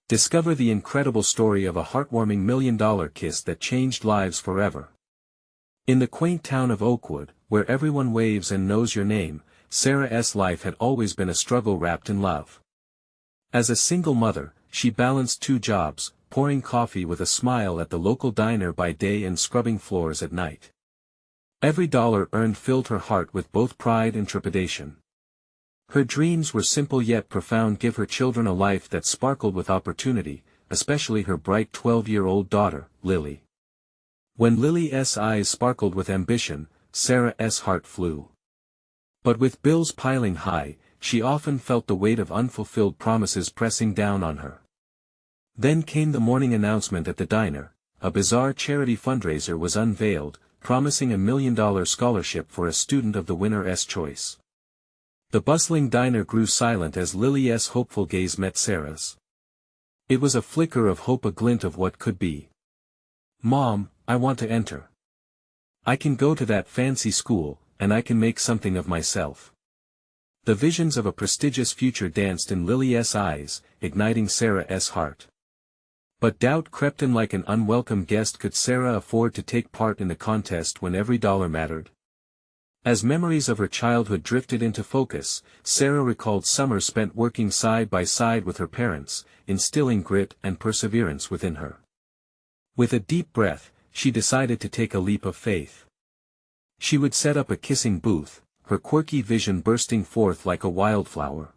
Discover the incredible story of a heartwarming million-dollar kiss that changed lives forever. In the quaint town of Oakwood, where everyone waves and knows your name, Sarah's life had always been a struggle wrapped in love. As a single mother, she balanced two jobs, pouring coffee with a smile at the local diner by day and scrubbing floors at night. Every dollar earned filled her heart with both pride and trepidation. Her dreams were simple yet profound: give her children a life that sparkled with opportunity, especially her bright 12-year-old daughter, Lily. When Lily's eyes sparkled with ambition, Sarah's heart flew. But with bills piling high, she often felt the weight of unfulfilled promises pressing down on her. Then came the morning announcement at the diner: a bizarre charity fundraiser was unveiled, promising $1 million scholarship for a student of the winner's choice. The bustling diner grew silent as Lily's hopeful gaze met Sarah's. It was a flicker of hope, a glint of what could be. "Mom, I want to enter. I can go to that fancy school, and I can make something of myself." The visions of a prestigious future danced in Lily's eyes, igniting Sarah's heart. But doubt crept in like an unwelcome guest. Could Sarah afford to take part in the contest when every dollar mattered? As memories of her childhood drifted into focus, Sarah recalled summers spent working side by side with her parents, instilling grit and perseverance within her. With a deep breath, she decided to take a leap of faith. She would set up a kissing booth, her quirky vision bursting forth like a wildflower.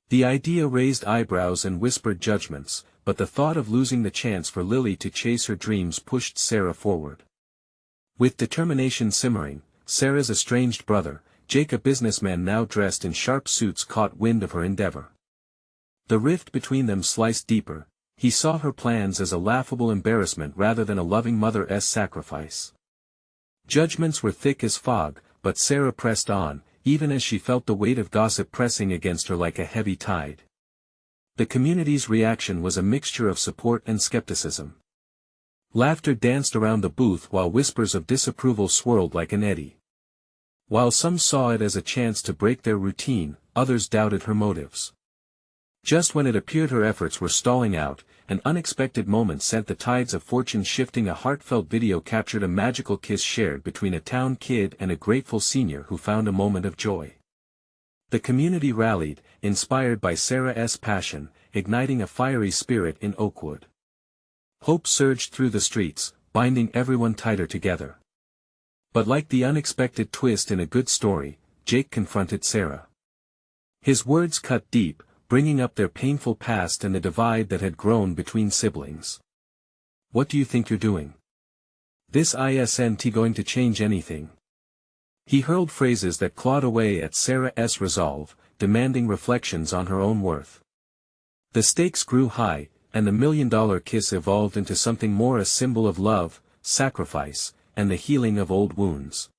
The idea raised eyebrows and whispered judgments, but the thought of losing the chance for Lily to chase her dreams pushed Sarah forward. With determination simmering, Sarah's estranged brother, Jake, a businessman now dressed in sharp suits, caught wind of her endeavor. The rift between them sliced deeper. He saw her plans as a laughable embarrassment rather than a loving mother's sacrifice. Judgments were thick as fog, but Sarah pressed on, even as she felt the weight of gossip pressing against her like a heavy tide. The community's reaction was a mixture of support and skepticism. Laughter danced around the booth while whispers of disapproval swirled like an eddy. While some saw it as a chance to break their routine, others doubted her motives. Just when it appeared her efforts were stalling out, an unexpected moment sent the tides of fortune shifting. A heartfelt video captured a magical kiss shared between a town kid and a grateful senior who found a moment of joy. The community rallied, inspired by Sarah's passion, igniting a fiery spirit in Oakwood. Hope surged through the streets, binding everyone tighter together. But like the unexpected twist in a good story, Jake confronted Sarah. His words cut deep, bringing up their painful past and the divide that had grown between siblings. "What do you think you're doing? This isn't going to change anything." He hurled phrases that clawed away at Sarah's resolve, demanding reflections on her own worth. The stakes grew high, and the $1 million kiss evolved into something more: a symbol of love, sacrifice, and the healing of old wounds.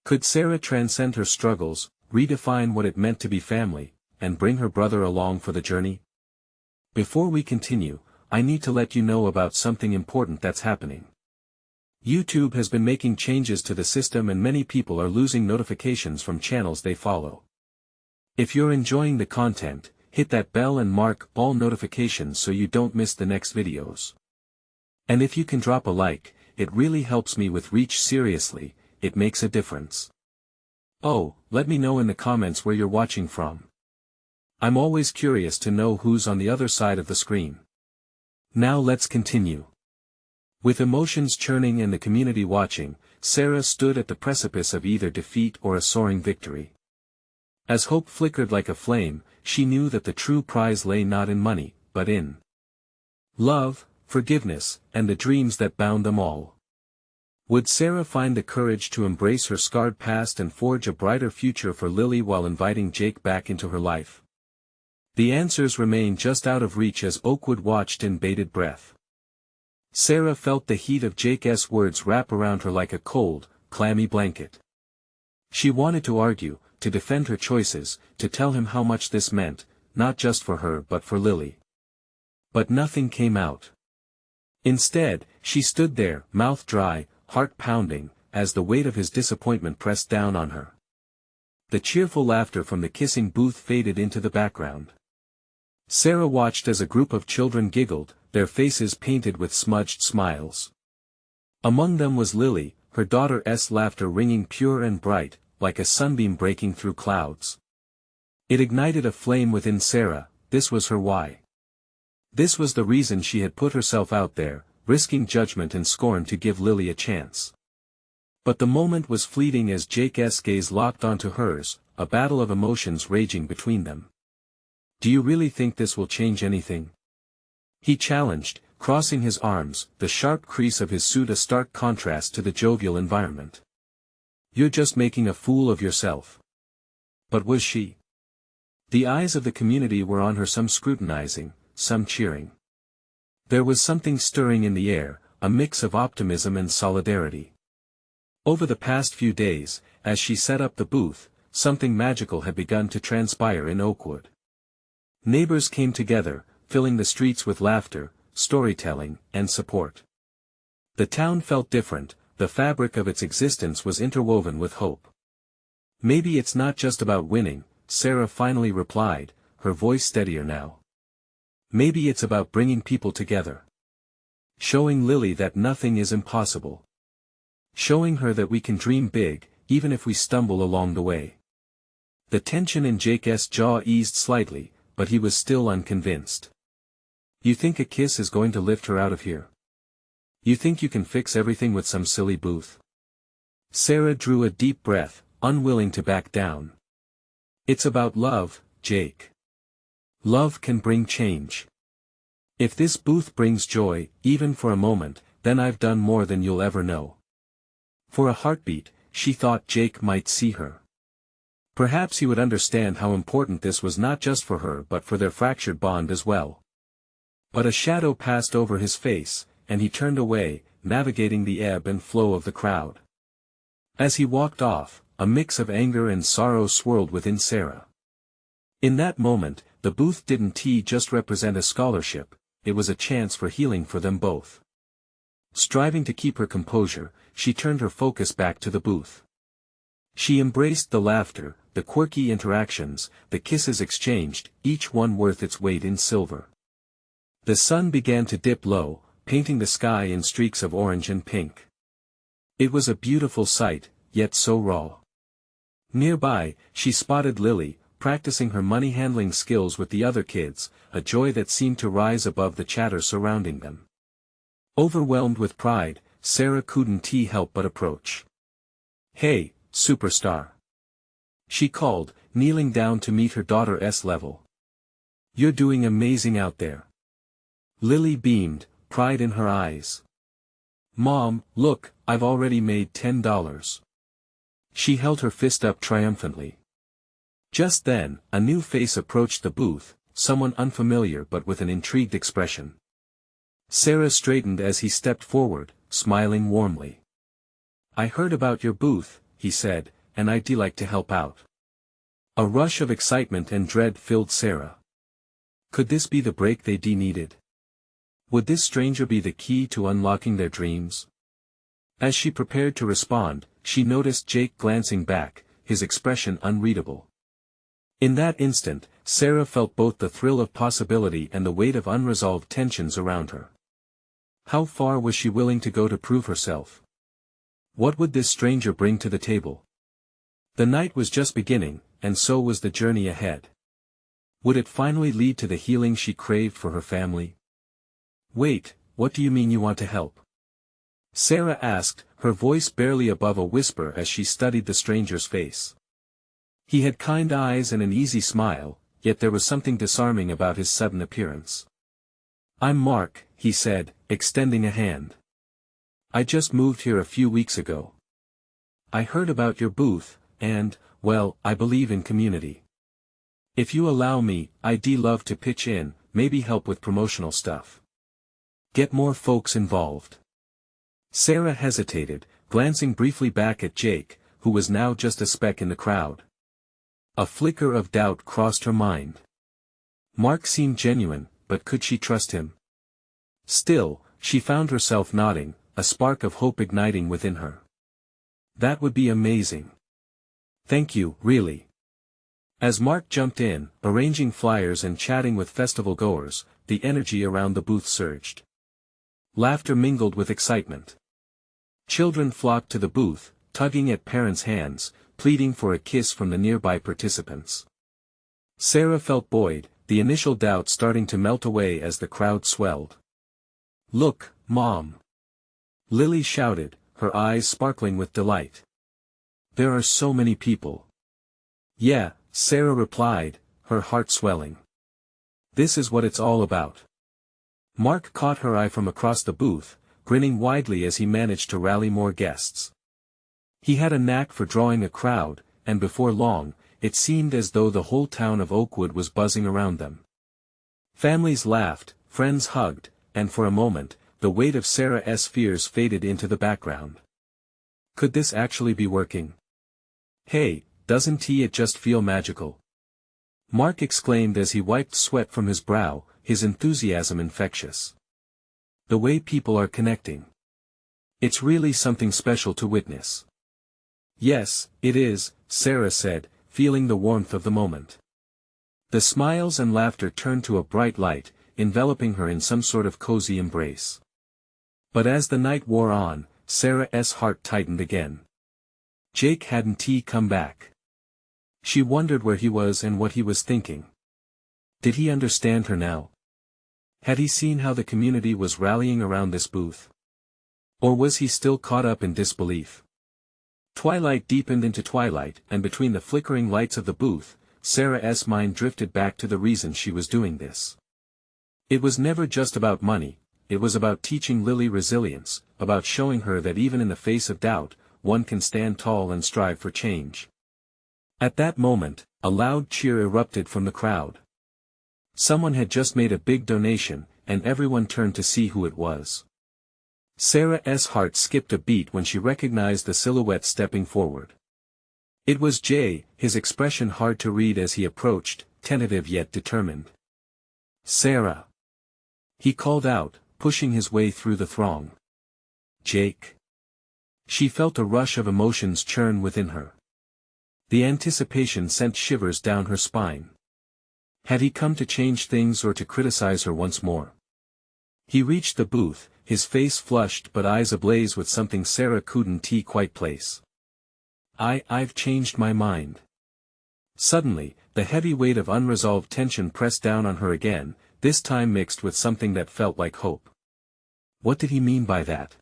Could Sarah transcend her struggles, redefine what it meant to be family, and bring her brother along for the journey? Before we continue, I need to let you know about something important that's happening. YouTube has been making changes to the system and many people are losing notifications from channels they follow. If you're enjoying the content, hit that bell and mark all notifications so you don't miss the next videos. And if you can drop a like, it really helps me with reach. Seriously, it makes a difference. Oh, let me know in the comments where you're watching from. I'm always curious to know who's on the other side of the screen. Now let's continue. With emotions churning and the community watching, Sarah stood at the precipice of either defeat or a soaring victory. As hope flickered like a flame, she knew that the true prize lay not in money, but in love, forgiveness, and the dreams that bound them all. Would Sarah find the courage to embrace her scarred past and forge a brighter future for Lily while inviting Jake back into her life? The answers remained just out of reach as Oakwood watched in bated breath. Sarah felt the heat of Jake's words wrap around her like a cold, clammy blanket. She wanted to argue, to defend her choices, to tell him how much this meant, not just for her but for Lily. But nothing came out. Instead, she stood there, mouth dry, heart pounding, as the weight of his disappointment pressed down on her. The cheerful laughter from the kissing booth faded into the background. Sarah watched as a group of children giggled, their faces painted with smudged smiles. Among them was Lily, her daughter's laughter ringing pure and bright, like a sunbeam breaking through clouds. It ignited a flame within Sarah. This was her why. This was the reason she had put herself out there, risking judgment and scorn to give Lily a chance. But the moment was fleeting as Jake's gaze locked onto hers, a battle of emotions raging between them. "Do you really think this will change anything?" he challenged, crossing his arms, the sharp crease of his suit a stark contrast to the jovial environment. "You're just making a fool of yourself." But was she? The eyes of the community were on her, some scrutinizing, some cheering. There was something stirring in the air, a mix of optimism and solidarity. Over the past few days, as she set up the booth, something magical had begun to transpire in Oakwood. Neighbors came together, filling the streets with laughter, storytelling, and support. The town felt different, the fabric of its existence was interwoven with hope. "Maybe it's not just about winning," Sarah finally replied, her voice steadier now. "Maybe it's about bringing people together. Showing Lily that nothing is impossible. Showing her that we can dream big, even if we stumble along the way." The tension in Jake's jaw eased slightly, but he was still unconvinced. "You think a kiss is going to lift her out of here? You think you can fix everything with some silly booth?" Sarah drew a deep breath, unwilling to back down. "It's about love, Jake. Love can bring change. If this booth brings joy, even for a moment, then I've done more than you'll ever know." For a heartbeat, she thought Jake might see her. Perhaps he would understand how important this was, not just for her but for their fractured bond as well. But a shadow passed over his face, and he turned away, navigating the ebb and flow of the crowd. As he walked off, a mix of anger and sorrow swirled within Sarah. In that moment, the booth didn't just represent a scholarship, it was a chance for healing for them both. Striving to keep her composure, she turned her focus back to the booth. She embraced the laughter, the quirky interactions, the kisses exchanged, each one worth its weight in silver. The sun began to dip low, painting the sky in streaks of orange and pink. It was a beautiful sight, yet so raw. Nearby, she spotted Lily, practicing her money-handling skills with the other kids, a joy that seemed to rise above the chatter surrounding them. Overwhelmed with pride, Sarah couldn't help but approach. "Hey, superstar," she called, kneeling down to meet her daughter's level. "You're doing amazing out there." Lily beamed, pride in her eyes. "Mom, look, I've already made $10. She held her fist up triumphantly. Just then, a new face approached the booth, someone unfamiliar but with an intrigued expression. Sarah straightened as he stepped forward, smiling warmly. "I heard about your booth," he said, "and I'd like to help out." A rush of excitement and dread filled Sarah. Could this be the break they needed? Would this stranger be the key to unlocking their dreams? As she prepared to respond, she noticed Jake glancing back, his expression unreadable. In that instant, Sarah felt both the thrill of possibility and the weight of unresolved tensions around her. How far was she willing to go to prove herself? What would this stranger bring to the table? The night was just beginning, and so was the journey ahead. Would it finally lead to the healing she craved for her family? "Wait, what do you mean you want to help?" Sarah asked, her voice barely above a whisper as she studied the stranger's face. He had kind eyes and an easy smile, yet there was something disarming about his sudden appearance. "I'm Mark," he said, extending a hand. "I just moved here a few weeks ago. I heard about your booth, and, well, I believe in community. If you allow me, I'd love to pitch in, maybe help with promotional stuff. Get more folks involved." Sarah hesitated, glancing briefly back at Jake, who was now just a speck in the crowd. A flicker of doubt crossed her mind. Mark seemed genuine, but could she trust him? Still, she found herself nodding, a spark of hope igniting within her. That would be amazing. "Thank you, really. As Mark jumped in, arranging flyers and chatting with festival goers, the energy around the booth surged. Laughter mingled with excitement. Children flocked to the booth, tugging at parents' hands, pleading for a kiss from the nearby participants. Sarah felt buoyed, the initial doubt starting to melt away as the crowd swelled. "Look, Mom!" Lily shouted, her eyes sparkling with delight. "There are so many people." "Yeah," Sarah replied, her heart swelling. "This is what it's all about." Mark caught her eye from across the booth, grinning widely as he managed to rally more guests. He had a knack for drawing a crowd, and before long, it seemed as though the whole town of Oakwood was buzzing around them. Families laughed, friends hugged, and for a moment, the weight of Sarah's fears faded into the background. Could this actually be working? "Hey, doesn't it just feel magical?" Mark exclaimed as he wiped sweat from his brow, his enthusiasm infectious. "The way people are connecting. It's really something special to witness." "Yes, it is," Sarah said, feeling the warmth of the moment. The smiles and laughter turned to a bright light, enveloping her in some sort of cozy embrace. But as the night wore on, Sarah's heart tightened again. Jake hadn't come back. She wondered where he was and what he was thinking. Did he understand her now? Had he seen how the community was rallying around this booth? Or was he still caught up in disbelief? Twilight deepened into twilight, and between the flickering lights of the booth, Sarah's mind drifted back to the reason she was doing this. It was never just about money, it was about teaching Lily resilience, about showing her that even in the face of doubt, one can stand tall and strive for change. At that moment, a loud cheer erupted from the crowd. Someone had just made a big donation, and everyone turned to see who it was. Sarah's heart skipped a beat when she recognized the silhouette stepping forward. It was Jay, his expression hard to read as he approached, tentative yet determined. "Sarah!" he called out, pushing his way through the throng. "Jake!" She felt a rush of emotions churn within her. The anticipation sent shivers down her spine. Had he come to change things or to criticize her once more? He reached the booth, his face flushed but eyes ablaze with something Sarah couldn't quite place. I've changed my mind." Suddenly, the heavy weight of unresolved tension pressed down on her again, this time mixed with something that felt like hope. What did he mean by that?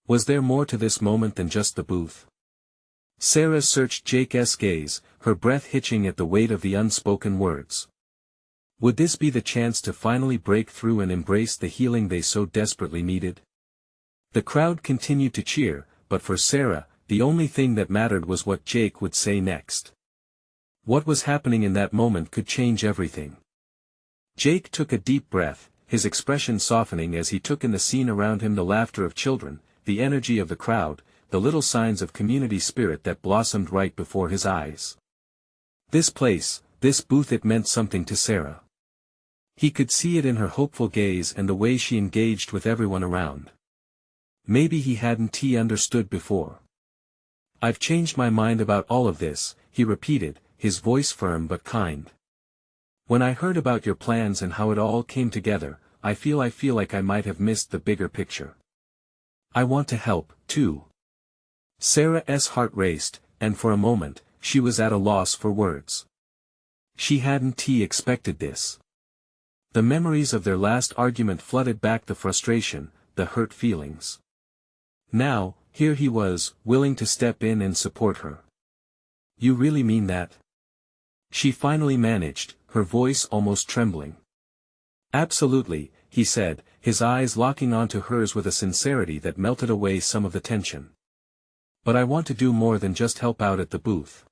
Was there more to this moment than just the booth? Sarah searched Jake's gaze, her breath hitching at the weight of the unspoken words. Would this be the chance to finally break through and embrace the healing they so desperately needed? The crowd continued to cheer, but for Sarah, the only thing that mattered was what Jake would say next. What was happening in that moment could change everything. Jake took a deep breath, his expression softening as he took in the scene around him, the laughter of children, the energy of the crowd, the little signs of community spirit that blossomed right before his eyes. This place, this booth, it meant something to Sarah. He could see it in her hopeful gaze and the way she engaged with everyone around. Maybe he hadn't understood before. "I've changed my mind about all of this," he repeated, his voice firm but kind. "When I heard about your plans and how it all came together, I feel like I might have missed the bigger picture. I want to help, too." Sarah's heart raced, and for a moment, she was at a loss for words. She hadn't expected this. The memories of their last argument flooded back, the frustration, the hurt feelings. Now, here he was, willing to step in and support her. "You really mean that?" she finally managed, her voice almost trembling. "Absolutely," he said, his eyes locking onto hers with a sincerity that melted away some of the tension. "But I want to do more than just help out at the booth.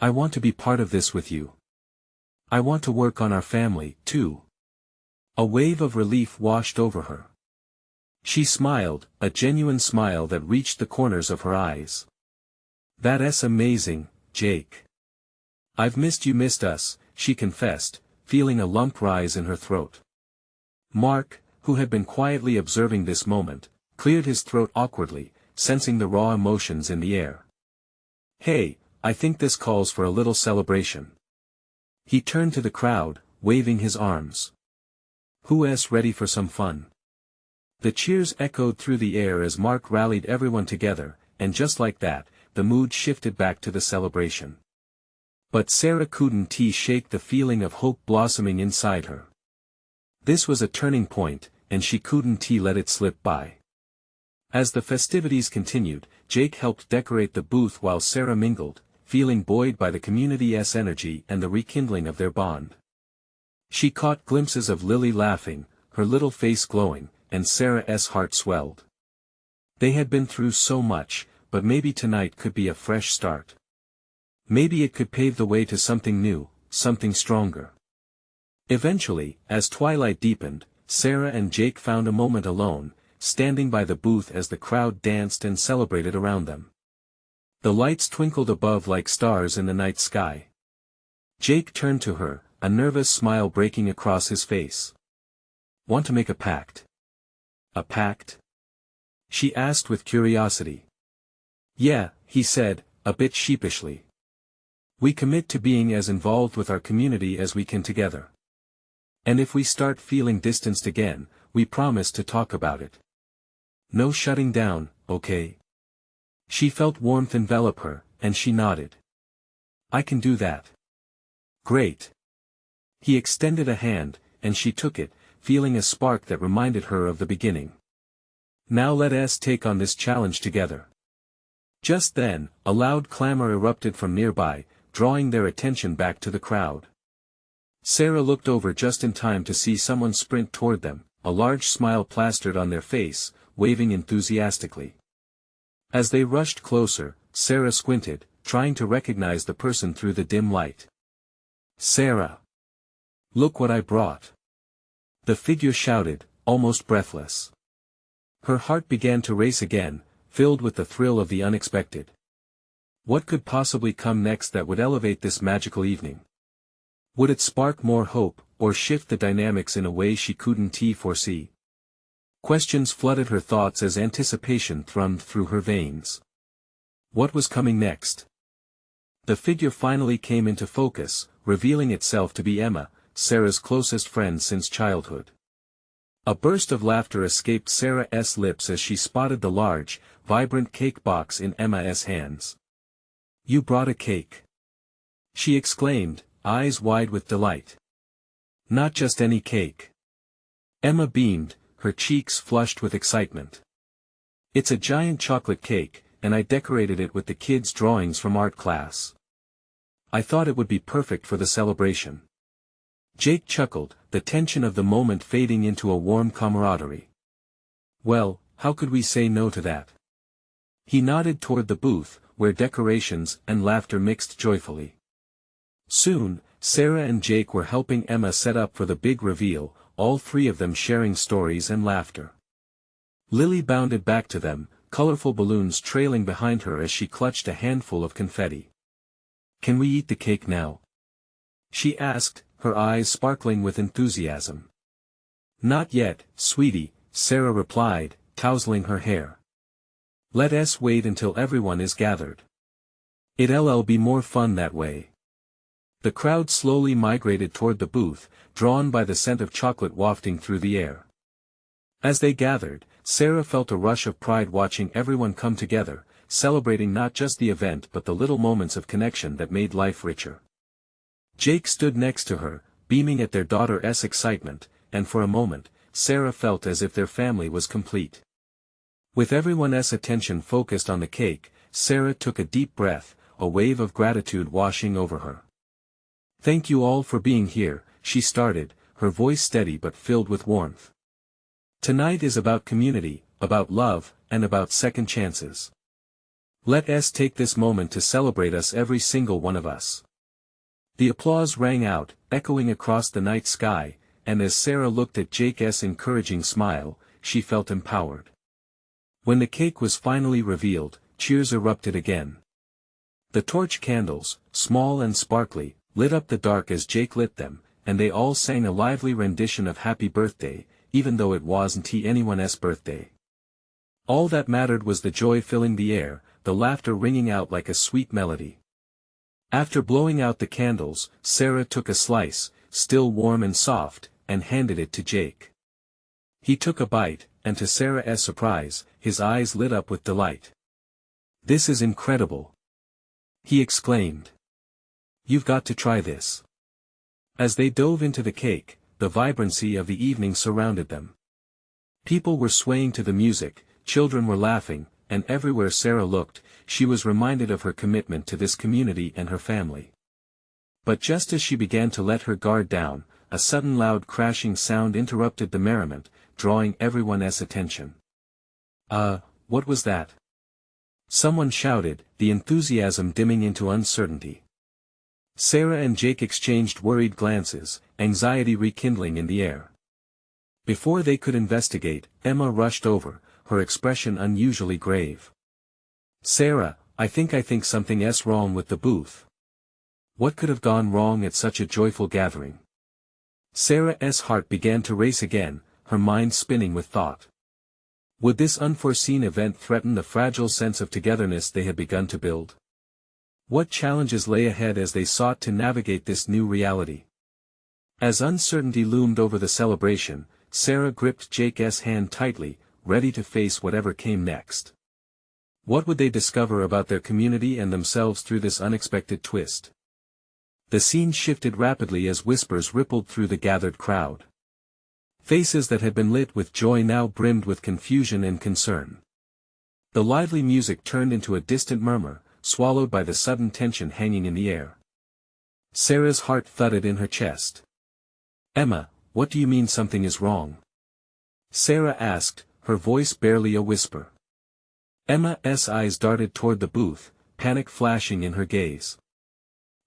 I want to be part of this with you. I want to work on our family, too." A wave of relief washed over her. She smiled, a genuine smile that reached the corners of her eyes. "That's amazing, Jake. I've missed us," she confessed, feeling a lump rise in her throat. Mark, who had been quietly observing this moment, cleared his throat awkwardly, sensing the raw emotions in the air. "Hey, I think this calls for a little celebration. He turned to the crowd, waving his arms. Who's ready for some fun? The cheers echoed through the air as Mark rallied everyone together, and just like that, the mood shifted back to the celebration. But Sarah couldn't shake the feeling of hope blossoming inside her. This was a turning point, and she couldn't let it slip by. As the festivities continued, Jake helped decorate the booth while Sarah mingled, feeling buoyed by the community's energy and the rekindling of their bond. She caught glimpses of Lily laughing, her little face glowing, and Sarah's heart swelled. They had been through so much, but maybe tonight could be a fresh start. Maybe it could pave the way to something new, something stronger. Eventually, as twilight deepened, Sarah and Jake found a moment alone, standing by the booth as the crowd danced and celebrated around them. The lights twinkled above like stars in the night sky. Jake turned to her, a nervous smile breaking across his face. Want to make a pact? A pact? She asked with curiosity. Yeah, he said, a bit sheepishly. We commit to being as involved with our community as we can together. And if we start feeling distanced again, we promise to talk about it. No shutting down, okay? She felt warmth envelop her, and she nodded. I can do that. Great. He extended a hand, and she took it, feeling a spark that reminded her of the beginning. Now let us take on this challenge together. Just then, a loud clamor erupted from nearby, drawing their attention back to the crowd. Sarah looked over just in time to see someone sprint toward them, a large smile plastered on their face, waving enthusiastically. As they rushed closer, Sarah squinted, trying to recognize the person through the dim light. Sarah! Look what I brought! The figure shouted, almost breathless. Her heart began to race again, filled with the thrill of the unexpected. What could possibly come next that would elevate this magical evening? Would it spark more hope, or shift the dynamics in a way she couldn't foresee? Questions flooded her thoughts as anticipation thrummed through her veins. What was coming next? The figure finally came into focus, revealing itself to be Emma, Sarah's closest friend since childhood. A burst of laughter escaped Sarah's lips as she spotted the large, vibrant cake box in Emma's hands. You brought a cake! She exclaimed, eyes wide with delight. Not just any cake. Emma beamed, her cheeks flushed with excitement. It's a giant chocolate cake, and I decorated it with the kids' drawings from art class. I thought it would be perfect for the celebration. Jake chuckled, the tension of the moment fading into a warm camaraderie. Well, how could we say no to that? He nodded toward the booth, where decorations and laughter mixed joyfully. Soon, Sarah and Jake were helping Emma set up for the big reveal, all three of them sharing stories and laughter. Lily bounded back to them, colorful balloons trailing behind her as she clutched a handful of confetti. Can we eat the cake now? She asked, her eyes sparkling with enthusiasm. Not yet, sweetie, Sarah replied, tousling her hair. Let us wait until everyone is gathered. It'll be more fun that way. The crowd slowly migrated toward the booth, drawn by the scent of chocolate wafting through the air. As they gathered, Sarah felt a rush of pride watching everyone come together, celebrating not just the event but the little moments of connection that made life richer. Jake stood next to her, beaming at their daughter's excitement, and for a moment, Sarah felt as if their family was complete. With everyone's attention focused on the cake, Sarah took a deep breath, a wave of gratitude washing over her. Thank you all for being here, she started, her voice steady but filled with warmth. Tonight is about community, about love, and about second chances. Let us take this moment to celebrate us, every single one of us. The applause rang out, echoing across the night sky, and as Sarah looked at Jake's encouraging smile, she felt empowered. When the cake was finally revealed, cheers erupted again. The torch candles, small and sparkly, lit up the dark as Jake lit them, and they all sang a lively rendition of Happy Birthday, even though it wasn't anyone's birthday. All that mattered was the joy filling the air, the laughter ringing out like a sweet melody. After blowing out the candles, Sarah took a slice, still warm and soft, and handed it to Jake. He took a bite, and to Sarah's surprise, his eyes lit up with delight. "This is incredible!" he exclaimed. "You've got to try this." As they dove into the cake, the vibrancy of the evening surrounded them. People were swaying to the music, children were laughing, and everywhere Sarah looked, she was reminded of her commitment to this community and her family. But just as she began to let her guard down, a sudden loud crashing sound interrupted the merriment, drawing everyone's attention. What was that?" someone shouted, the enthusiasm dimming into uncertainty. Sarah and Jake exchanged worried glances, anxiety rekindling in the air. Before they could investigate, Emma rushed over, her expression unusually grave. "Sarah, I think something's wrong with the booth." What could have gone wrong at such a joyful gathering? Sarah's heart began to race again, her mind spinning with thought. Would this unforeseen event threaten the fragile sense of togetherness they had begun to build? What challenges lay ahead as they sought to navigate this new reality? As uncertainty loomed over the celebration, Sarah gripped Jake's hand tightly, ready to face whatever came next. What would they discover about their community and themselves through this unexpected twist? The scene shifted rapidly as whispers rippled through the gathered crowd. Faces that had been lit with joy now brimmed with confusion and concern. The lively music turned into a distant murmur, swallowed by the sudden tension hanging in the air. Sarah's heart thudded in her chest. "Emma, what do you mean something is wrong?" Sarah asked, her voice barely a whisper. Emma's eyes darted toward the booth, panic flashing in her gaze.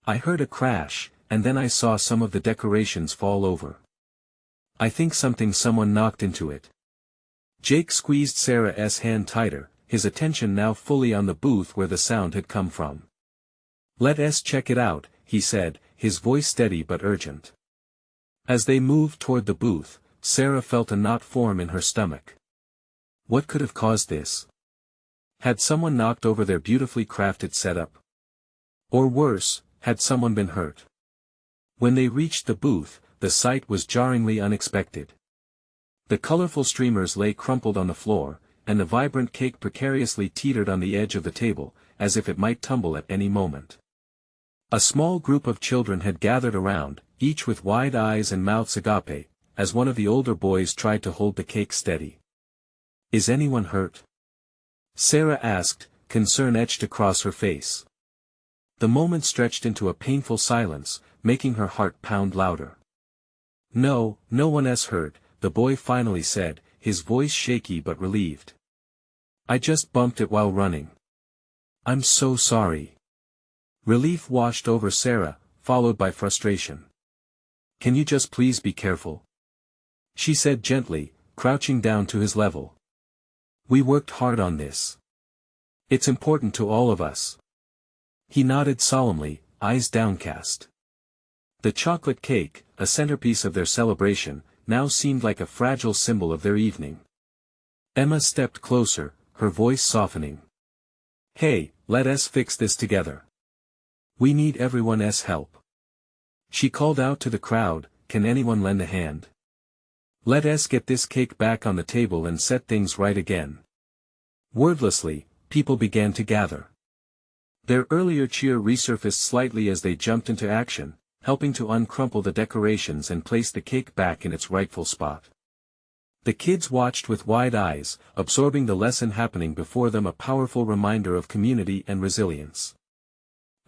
"I heard a crash, and then I saw some of the decorations fall over. I think someone knocked into it." Jake squeezed Sarah's hand tighter, his attention now fully on the booth where the sound had come from. "Let's check it out," he said, his voice steady but urgent. As they moved toward the booth, Sarah felt a knot form in her stomach. What could have caused this? Had someone knocked over their beautifully crafted setup? Or worse, had someone been hurt? When they reached the booth, the sight was jarringly unexpected. The colorful streamers lay crumpled on the floor, and the vibrant cake precariously teetered on the edge of the table, as if it might tumble at any moment. A small group of children had gathered around, each with wide eyes and mouths agape, as one of the older boys tried to hold the cake steady. "Is anyone hurt?" Sarah asked, concern etched across her face. The moment stretched into a painful silence, making her heart pound louder. "No one's hurt," the boy finally said, his voice shaky but relieved. "I just bumped it while running. I'm so sorry." Relief washed over Sarah, followed by frustration. "Can you just please be careful?" she said gently, crouching down to his level. "We worked hard on this. It's important to all of us." He nodded solemnly, eyes downcast. The chocolate cake, a centerpiece of their celebration, now seemed like a fragile symbol of their evening. Emma stepped closer, her voice softening. "Hey, let's fix this together. We need everyone's help." She called out to the crowd, "Can anyone lend a hand? Let's get this cake back on the table and set things right again." Wordlessly, people began to gather. Their earlier cheer resurfaced slightly as they jumped into action, helping to uncrumple the decorations and place the cake back in its rightful spot. The kids watched with wide eyes, absorbing the lesson happening before them, a powerful reminder of community and resilience.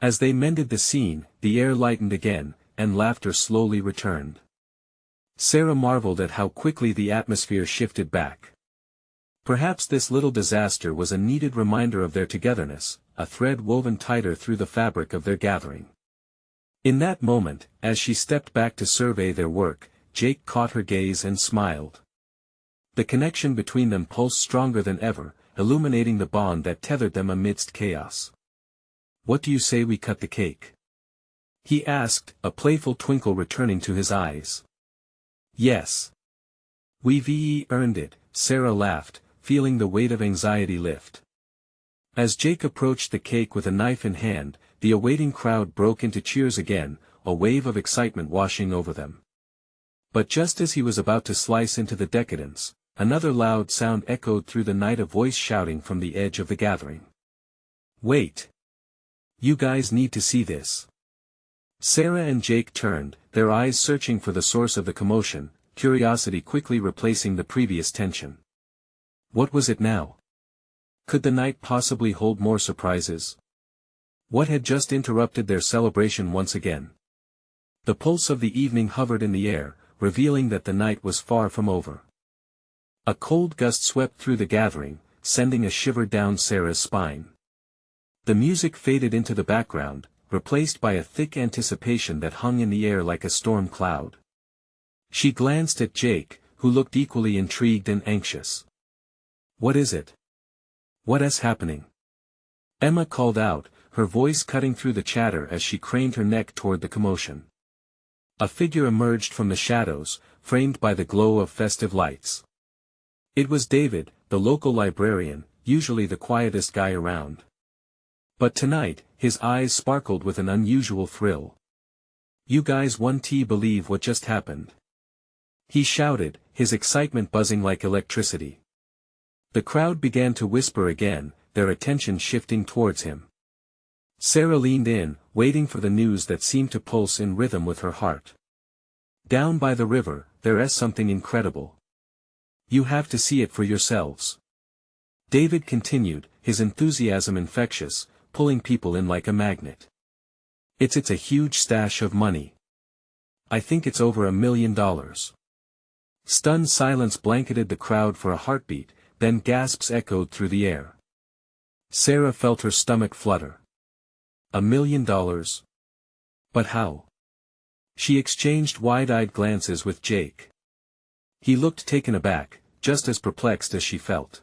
As they mended the scene, the air lightened again, and laughter slowly returned. Sarah marveled at how quickly the atmosphere shifted back. Perhaps this little disaster was a needed reminder of their togetherness, a thread woven tighter through the fabric of their gathering. In that moment, as she stepped back to survey their work, Jake caught her gaze and smiled. The connection between them pulsed stronger than ever, illuminating the bond that tethered them amidst chaos. "What do you say we cut the cake?" he asked, a playful twinkle returning to his eyes. "Yes. We've earned it," Sarah laughed, feeling the weight of anxiety lift. As Jake approached the cake with a knife in hand, the awaiting crowd broke into cheers again, a wave of excitement washing over them. But just as he was about to slice into the decadence, another loud sound echoed through the night, a voice shouting from the edge of the gathering. "Wait! You guys need to see this." Sarah and Jake turned, their eyes searching for the source of the commotion, curiosity quickly replacing the previous tension. What was it now? Could the night possibly hold more surprises? What had just interrupted their celebration once again? The pulse of the evening hovered in the air, revealing that the night was far from over. A cold gust swept through the gathering, sending a shiver down Sarah's spine. The music faded into the background, replaced by a thick anticipation that hung in the air like a storm cloud. She glanced at Jake, who looked equally intrigued and anxious. "What is it? What is happening?" Emma called out, her voice cutting through the chatter as she craned her neck toward the commotion. A figure emerged from the shadows, framed by the glow of festive lights. It was David, the local librarian, usually the quietest guy around. But tonight, his eyes sparkled with an unusual thrill. "You guys won't believe what just happened," he shouted, his excitement buzzing like electricity. The crowd began to whisper again, their attention shifting towards him. Sarah leaned in, waiting for the news that seemed to pulse in rhythm with her heart. "Down by the river, there is something incredible. You have to see it for yourselves." David continued, his enthusiasm infectious, pulling people in like a magnet. It's a huge stash of money. I think it's over $1 million. Stunned silence blanketed the crowd for a heartbeat, then gasps echoed through the air. Sarah felt her stomach flutter. $1 million? But how? She exchanged wide-eyed glances with Jake. He looked taken aback, just as perplexed as she felt.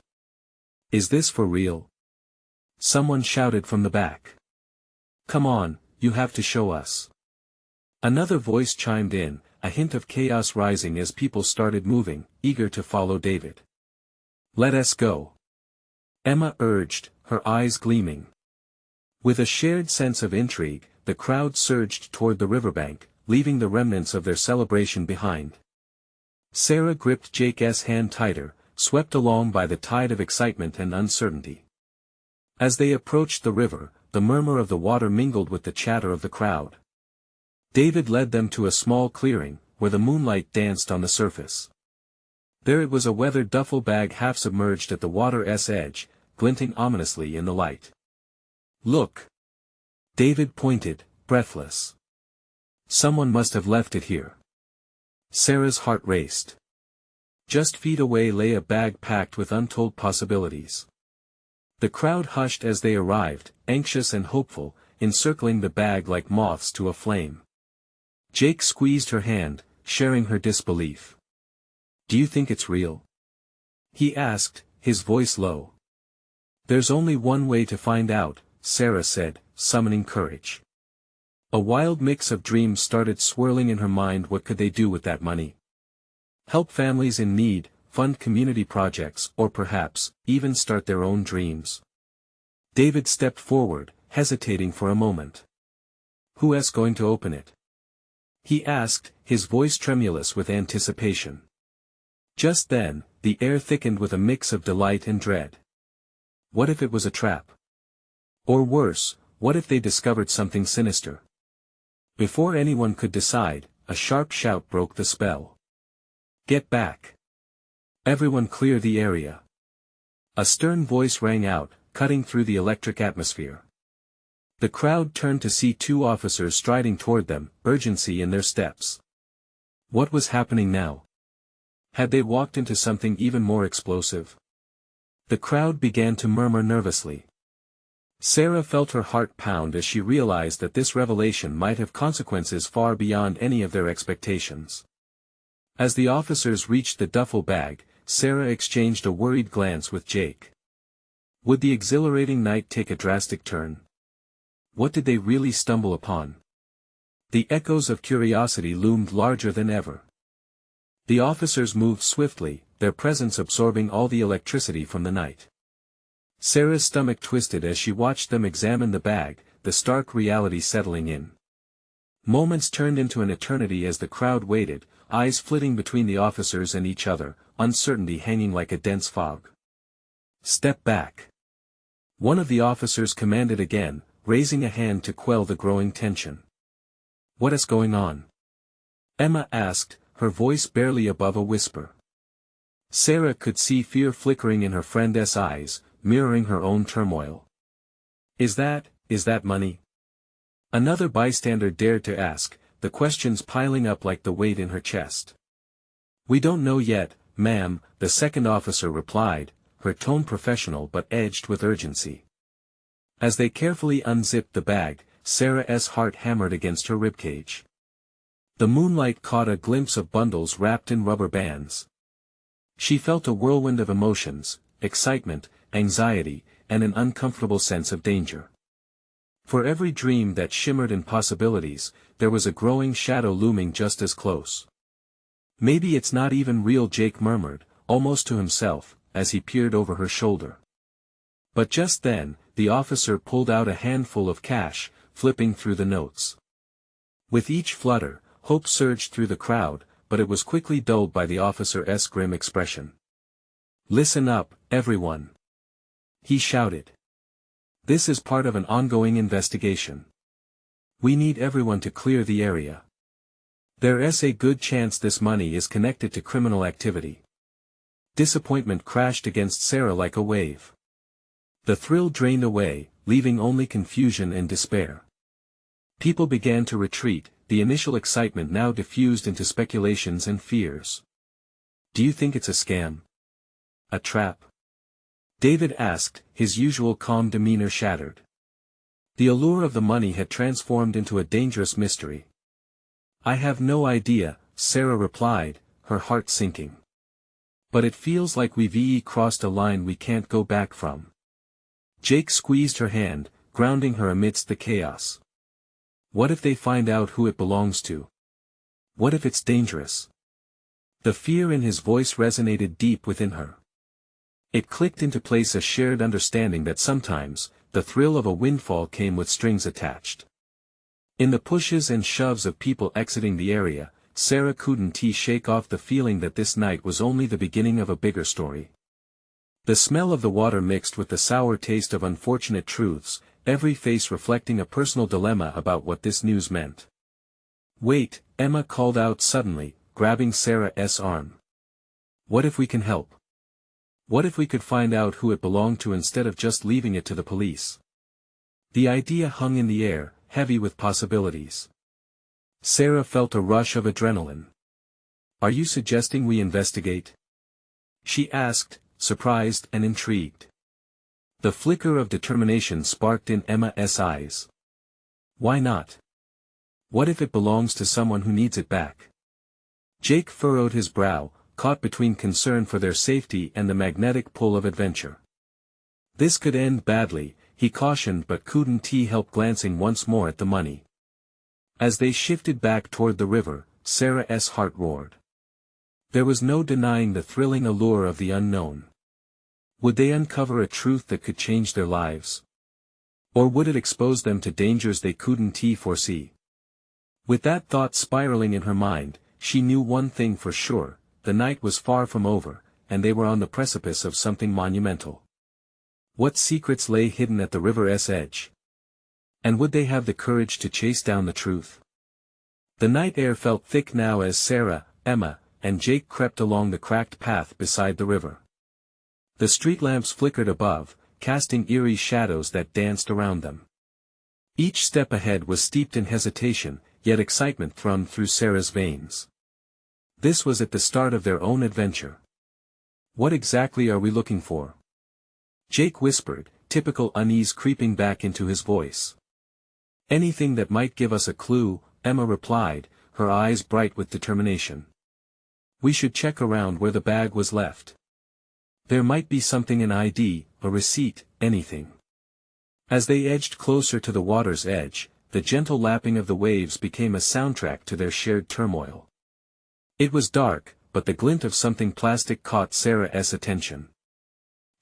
"Is this for real?" Someone shouted from the back. "Come on, you have to show us." Another voice chimed in, a hint of chaos rising as people started moving, eager to follow David. "Let us go," Emma urged, her eyes gleaming. With a shared sense of intrigue, the crowd surged toward the riverbank, leaving the remnants of their celebration behind. Sarah gripped Jake's hand tighter, swept along by the tide of excitement and uncertainty. As they approached the river, the murmur of the water mingled with the chatter of the crowd. David led them to a small clearing, where the moonlight danced on the surface. There it was, a weathered duffel bag half submerged at the water's edge, glinting ominously in the light. "Look!" David pointed, breathless. "Someone must have left it here." Sarah's heart raced. Just feet away lay a bag packed with untold possibilities. The crowd hushed as they arrived, anxious and hopeful, encircling the bag like moths to a flame. Jake squeezed her hand, sharing her disbelief. "Do you think it's real?" he asked, his voice low. "There's only one way to find out," Sarah said, summoning courage. A wild mix of dreams started swirling in her mind. What could they do with that money? Help families in need, fund community projects, or perhaps, even start their own dreams. David stepped forward, hesitating for a moment. "Who is going to open it?" he asked, his voice tremulous with anticipation. Just then, the air thickened with a mix of delight and dread. What if it was a trap? Or worse, what if they discovered something sinister? Before anyone could decide, a sharp shout broke the spell. "Get back! Everyone clear the area!" A stern voice rang out, cutting through the electric atmosphere. The crowd turned to see two officers striding toward them, urgency in their steps. What was happening now? Had they walked into something even more explosive? The crowd began to murmur nervously. Sarah felt her heart pound as she realized that this revelation might have consequences far beyond any of their expectations. As the officers reached the duffel bag, Sarah exchanged a worried glance with Jake. Would the exhilarating night take a drastic turn? What did they really stumble upon? The echoes of curiosity loomed larger than ever. The officers moved swiftly, their presence absorbing all the electricity from the night. Sarah's stomach twisted as she watched them examine the bag, the stark reality settling in. Moments turned into an eternity as the crowd waited, eyes flitting between the officers and each other, uncertainty hanging like a dense fog. "Step back." One of the officers commanded again, raising a hand to quell the growing tension. "What is going on?" Emma asked, her voice barely above a whisper. Sarah could see fear flickering in her friend's eyes, mirroring her own turmoil. Is that money?" Another bystander dared to ask, the questions piling up like the weight in her chest. "We don't know yet, ma'am," the second officer replied, her tone professional but edged with urgency. As they carefully unzipped the bag, Sarah's heart hammered against her ribcage. The moonlight caught a glimpse of bundles wrapped in rubber bands. She felt a whirlwind of emotions, excitement, anxiety, and an uncomfortable sense of danger. For every dream that shimmered in possibilities, there was a growing shadow looming just as close. "Maybe it's not even real," Jake murmured, almost to himself, as he peered over her shoulder. But just then, the officer pulled out a handful of cash, flipping through the notes. With each flutter, hope surged through the crowd, but it was quickly dulled by the officer's grim expression. "Listen up, everyone," he shouted. "This is part of an ongoing investigation. We need everyone to clear the area. There's a good chance this money is connected to criminal activity." Disappointment crashed against Sarah like a wave. The thrill drained away, leaving only confusion and despair. People began to retreat, the initial excitement now diffused into speculations and fears. "Do you think it's a scam? A trap?" David asked, his usual calm demeanor shattered. The allure of the money had transformed into a dangerous mystery. "I have no idea," Sarah replied, her heart sinking. "But it feels like we've crossed a line we can't go back from." Jake squeezed her hand, grounding her amidst the chaos. "What if they find out who it belongs to? What if it's dangerous?" The fear in his voice resonated deep within her. It clicked into place, a shared understanding that sometimes, the thrill of a windfall came with strings attached. In the pushes and shoves of people exiting the area, Sarah couldn't shake off the feeling that this night was only the beginning of a bigger story. The smell of the water mixed with the sour taste of unfortunate truths, every face reflecting a personal dilemma about what this news meant. "Wait," Emma called out suddenly, grabbing Sarah's arm. "What if we can help? What if we could find out who it belonged to instead of just leaving it to the police?" The idea hung in the air, heavy with possibilities. Sarah felt a rush of adrenaline. "Are you suggesting we investigate?" she asked, surprised and intrigued. The flicker of determination sparked in Emma's eyes. "Why not? What if it belongs to someone who needs it back?" Jake furrowed his brow, caught between concern for their safety and the magnetic pull of adventure. This could end badly, he cautioned, but couldn't help glancing once more at the money. As they shifted back toward the river, Sarah's heart roared. There was no denying the thrilling allure of the unknown. Would they uncover a truth that could change their lives? Or would it expose them to dangers they couldn't foresee? With that thought spiraling in her mind, she knew one thing for sure: the night was far from over, and they were on the precipice of something monumental. What secrets lay hidden at the river's edge? And would they have the courage to chase down the truth? The night air felt thick now as Sarah, Emma, and Jake crept along the cracked path beside the river. The street lamps flickered above, casting eerie shadows that danced around them. Each step ahead was steeped in hesitation, yet excitement thrummed through Sarah's veins. This was at the start of their own adventure. "What exactly are we looking for?" Jake whispered, typical unease creeping back into his voice. "Anything that might give us a clue," Emma replied, her eyes bright with determination. "We should check around where the bag was left. There might be something, an ID, a receipt, anything." As they edged closer to the water's edge, the gentle lapping of the waves became a soundtrack to their shared turmoil. It was dark, but the glint of something plastic caught Sarah's attention.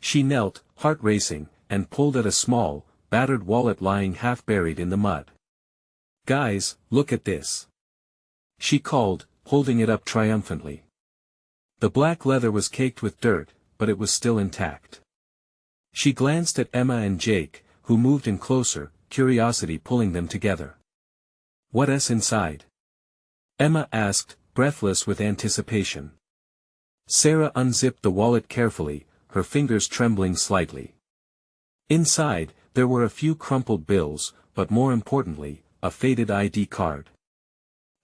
She knelt, heart racing, and pulled at a small, battered wallet lying half buried in the mud. "Guys, look at this," she called, holding it up triumphantly. The black leather was caked with dirt, but it was still intact. She glanced at Emma and Jake, who moved in closer, curiosity pulling them together. "What's inside?" Emma asked, breathless with anticipation. Sarah unzipped the wallet carefully, her fingers trembling slightly. Inside, there were a few crumpled bills, but more importantly, a faded ID card.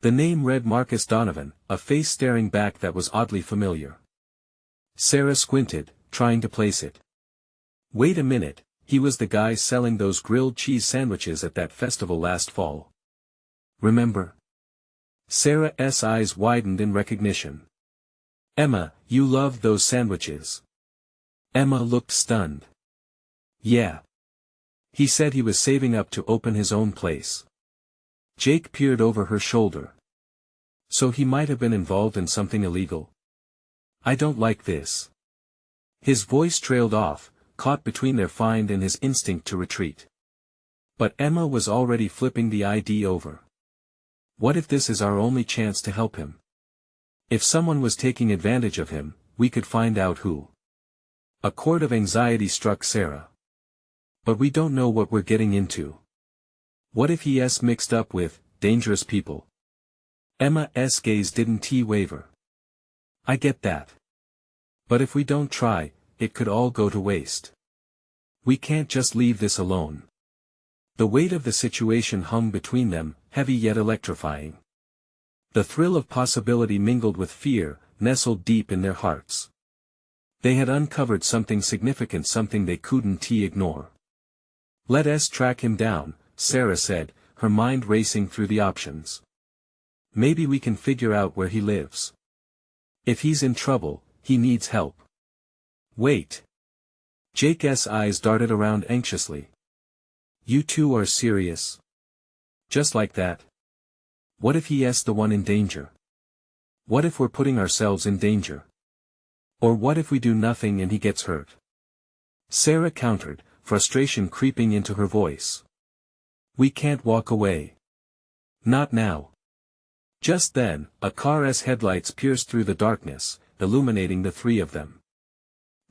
The name read Marcus Donovan, a face staring back that was oddly familiar. Sarah squinted, trying to place it. Wait a minute, he was the guy selling those grilled cheese sandwiches at that festival last fall. Remember? Sarah's eyes widened in recognition. "Emma, you loved those sandwiches." Emma looked stunned. "Yeah. He said he was saving up to open his own place." Jake peered over her shoulder. "So he might have been involved in something illegal? I don't like this." His voice trailed off, caught between their find and his instinct to retreat. But Emma was already flipping the ID over. "What if this is our only chance to help him? If someone was taking advantage of him, we could find out who." A chord of anxiety struck Sarah. "But we don't know what we're getting into. What if he's mixed up with dangerous people?" Emma's gaze didn't waver. "I get that. But if we don't try, it could all go to waste. We can't just leave this alone." The weight of the situation hung between them, heavy yet electrifying. The thrill of possibility mingled with fear, nestled deep in their hearts. They had uncovered something significant, something they couldn't ignore. "Let us track him down," Sarah said, her mind racing through the options. "Maybe we can figure out where he lives. If he's in trouble, he needs help." "Wait." Jake's eyes darted around anxiously. "You two are serious? Just like that? What if he's the one in danger? What if we're putting ourselves in danger? Or what if we do nothing and he gets hurt?" Sarah countered, frustration creeping into her voice. "We can't walk away. Not now." Just then, a car's headlights pierced through the darkness, illuminating the three of them.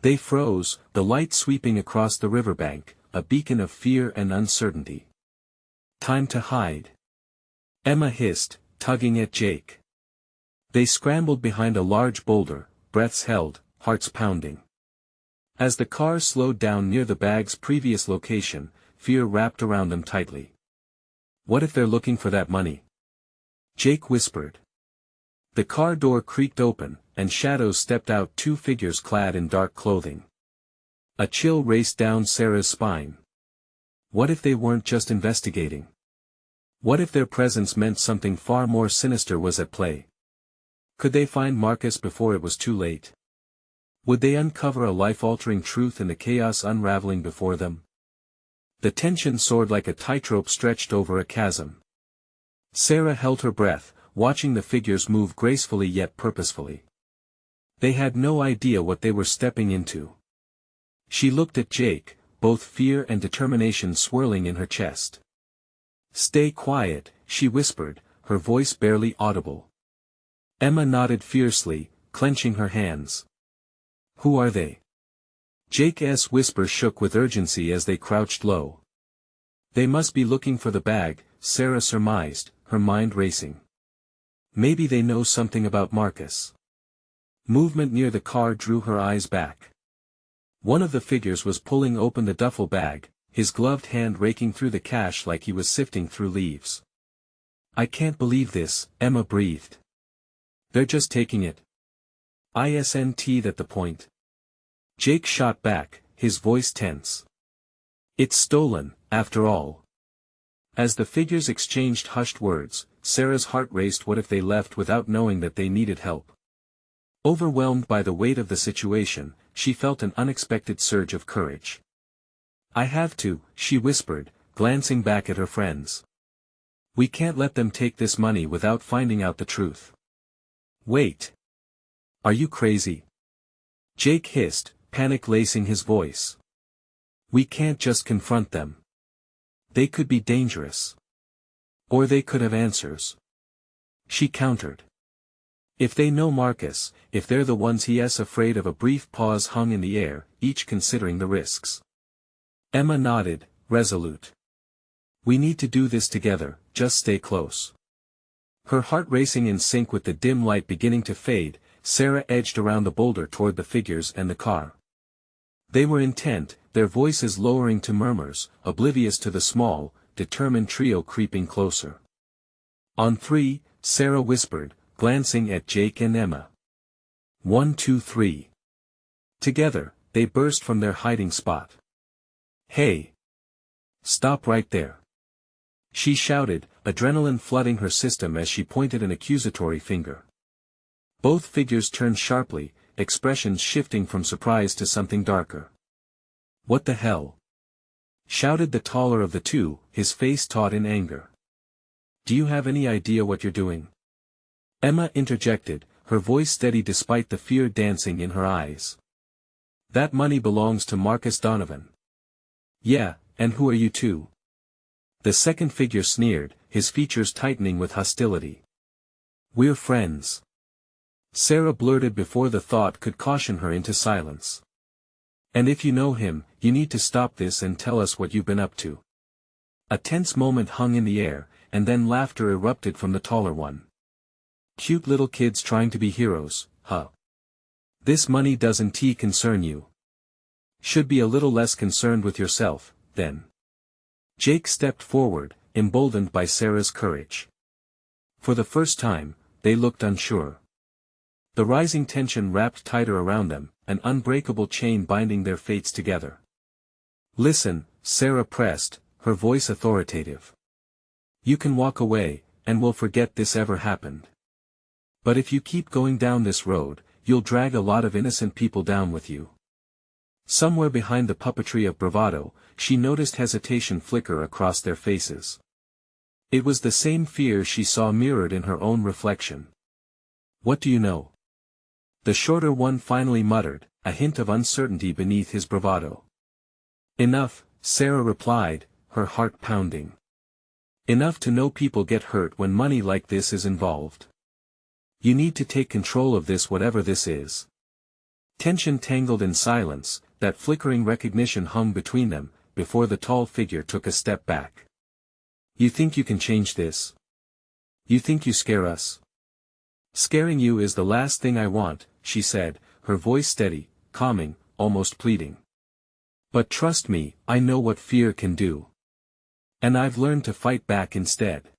They froze, the light sweeping across the riverbank, a beacon of fear and uncertainty. "Time to hide," Emma hissed, tugging at Jake. They scrambled behind a large boulder, breaths held, hearts pounding. As the car slowed down near the bag's previous location, fear wrapped around them tightly. "What if they're looking for that money?" Jake whispered. The car door creaked open, and shadows stepped out, two figures clad in dark clothing. A chill raced down Sarah's spine. What if they weren't just investigating? What if their presence meant something far more sinister was at play? Could they find Marcus before it was too late? Would they uncover a life-altering truth in the chaos unraveling before them? The tension soared like a tightrope stretched over a chasm. Sarah held her breath, watching the figures move gracefully yet purposefully. They had no idea what they were stepping into. She looked at Jake, both fear and determination swirling in her chest. "Stay quiet," she whispered, her voice barely audible. Emma nodded fiercely, clenching her hands. "Who are they?" Jake's whisper shook with urgency as they crouched low. "They must be looking for the bag," Sarah surmised, her mind racing. "Maybe they know something about Marcus." Movement near the car drew her eyes back. One of the figures was pulling open the duffel bag, his gloved hand raking through the cash like he was sifting through leaves. "I can't believe this," Emma breathed. "They're just taking it. Isn't that the point?" Jake shot back, his voice tense. "It's stolen, after all." As the figures exchanged hushed words, Sarah's heart raced. What if they left without knowing that they needed help? Overwhelmed by the weight of the situation, she felt an unexpected surge of courage. "I have to," she whispered, glancing back at her friends. "We can't let them take this money without finding out the truth." "Wait. Are you crazy?" Jake hissed, panic lacing his voice. "We can't just confront them. They could be dangerous. Or they could have answers. She countered. If they know Marcus, if they're the ones he's afraid of. A brief pause hung in the air, each considering the risks. Emma nodded, resolute. We need to do this together, just stay close. Her heart racing in sync with the dim light beginning to fade, Sarah edged around the boulder toward the figures and the car. They were intent, their voices lowering to murmurs, oblivious to the small, determined trio creeping closer. On 3, Sarah whispered, glancing at Jake and Emma. 1, 2, 3. Together, they burst from their hiding spot. Hey! Stop right there! She shouted, adrenaline flooding her system as she pointed an accusatory finger. Both figures turned sharply, expressions shifting from surprise to something darker. What the hell? Shouted the taller of the two, his face taut in anger. Do you have any idea what you're doing? Emma interjected, her voice steady despite the fear dancing in her eyes. That money belongs to Marcus Donovan. Yeah, and who are you two? The second figure sneered, his features tightening with hostility. We're friends. Sarah blurted before the thought could caution her into silence. And if you know him, you need to stop this and tell us what you've been up to. A tense moment hung in the air, and then laughter erupted from the taller one. Cute little kids trying to be heroes, huh? This money doesn't concern you. Should be a little less concerned with yourself, then. Jake stepped forward, emboldened by Sarah's courage. For the first time, they looked unsure. The rising tension wrapped tighter around them, an unbreakable chain binding their fates together. Listen, Sarah pressed, her voice authoritative. You can walk away, and we'll forget this ever happened. But if you keep going down this road, you'll drag a lot of innocent people down with you. Somewhere behind the puppetry of bravado, she noticed hesitation flicker across their faces. It was the same fear she saw mirrored in her own reflection. What do you know? The shorter one finally muttered, a hint of uncertainty beneath his bravado. Enough, Sarah replied, her heart pounding. Enough to know people get hurt when money like this is involved. You need to take control of this, whatever this is. Tension tangled in silence, that flickering recognition hung between them, before the tall figure took a step back. You think you can change this? You think you scare us? Scaring you is the last thing I want, she said, her voice steady, calming, almost pleading. But trust me, I know what fear can do. And I've learned to fight back instead.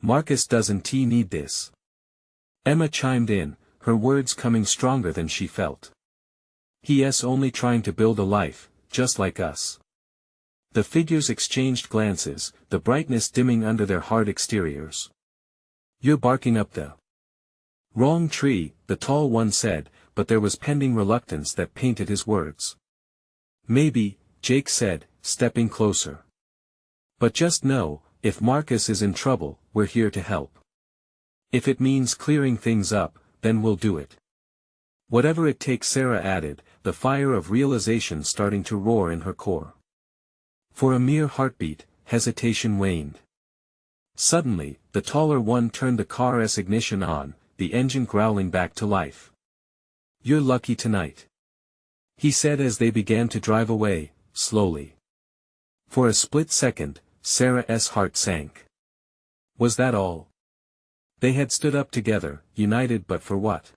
Marcus doesn't need this. Emma chimed in, her words coming stronger than she felt. He's only trying to build a life, just like us. The figures exchanged glances, the brightness dimming under their hard exteriors. You're barking up the wrong tree, the tall one said, but there was pending reluctance that painted his words. Maybe, Jake said, stepping closer. But just know, if Marcus is in trouble, we're here to help. If it means clearing things up, then we'll do it. Whatever it takes, Sarah added, the fire of realization starting to roar in her core. For a mere heartbeat, hesitation waned. Suddenly, the taller one turned the car's ignition on, the engine growling back to life. You're lucky tonight, he said as they began to drive away, slowly. For a split second, Sarah's heart sank. Was that all? They had stood up together, united, but for what?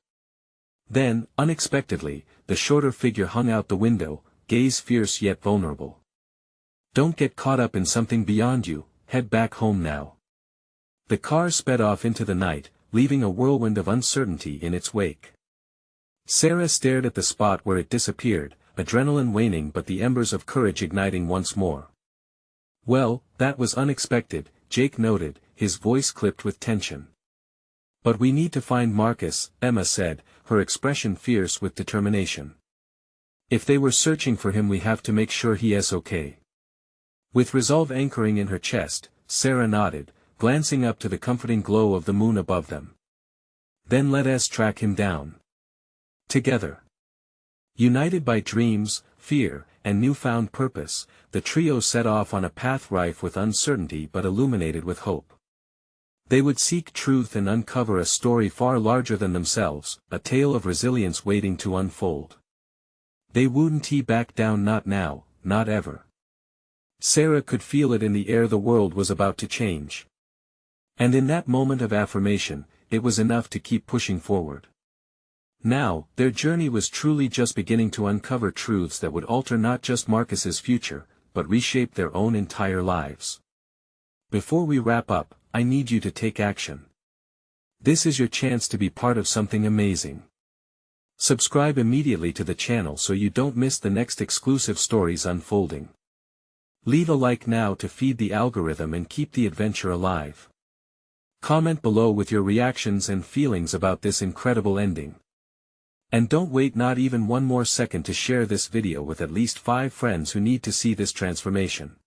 Then, unexpectedly, the shorter figure hung out the window, gaze fierce yet vulnerable. Don't get caught up in something beyond you, head back home now. The car sped off into the night, leaving a whirlwind of uncertainty in its wake. Sarah stared at the spot where it disappeared, adrenaline waning but the embers of courage igniting once more. Well, that was unexpected, Jake noted, his voice clipped with tension. But we need to find Marcus, Emma said, her expression fierce with determination. If they were searching for him, we have to make sure he is okay. With resolve anchoring in her chest, Sarah nodded, glancing up to the comforting glow of the moon above them. Then let us track him down. Together. United by dreams, fear, and newfound purpose, the trio set off on a path rife with uncertainty but illuminated with hope. They would seek truth and uncover a story far larger than themselves, a tale of resilience waiting to unfold. They wouldn't back down, not now, not ever. Sarah could feel it in the air, the world was about to change. And in that moment of affirmation, it was enough to keep pushing forward. Now, their journey was truly just beginning to uncover truths that would alter not just Marcus's future, but reshape their own entire lives. Before we wrap up, I need you to take action. This is your chance to be part of something amazing. Subscribe immediately to the channel so you don't miss the next exclusive stories unfolding. Leave a like now to feed the algorithm and keep the adventure alive. Comment below with your reactions and feelings about this incredible ending. And don't wait not even one more second to share this video with at least 5 friends who need to see this transformation.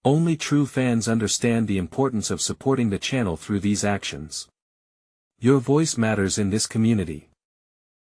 Only true fans understand the importance of supporting the channel through these actions. Your voice matters in this community.